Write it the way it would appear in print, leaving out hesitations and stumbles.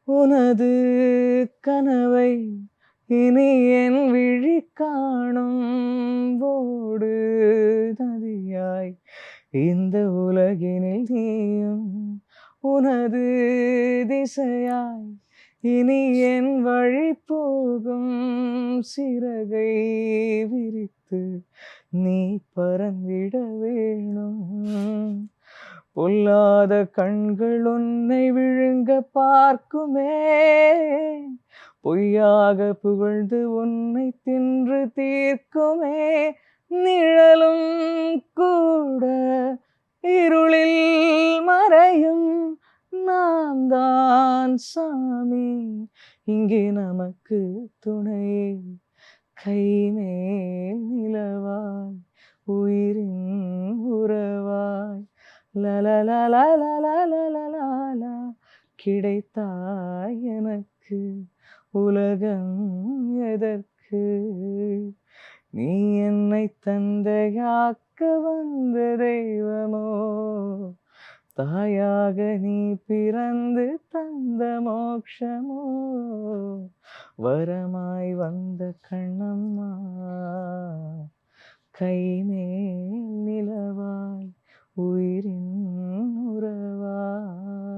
உனது கனவை இனி என் விழி காணும் ஓடு நதியாய் இந்த உலகினில் நீயும் உனது திசையாய் இனி என் வழி போகும் சிறகை விரித்து நீ பறந்திட வேணும் பொல்லாத கண்கள் உன்னை விழுங்க பார்க்குமே பொய்யாக புகழ்ந்து உன்னை தின்று தீர்க்குமே நிழலும் கூட இருளில் மறையும் நான் தான் சாமி இங்கே நமக்கு துணையே கைமேல் நிலவாய் உயிரின் உறவாய் லலலலலலலலலா கிடைத்தாய் எனக்கு உலகம் எதற்கு நீ என்னை தந்தையாக்க வந்த தெய்வமோ தாயாக நீ பிறந்து தந்த மோட்சமோ வரமாய் வந்த கண்ணம்மா கைமே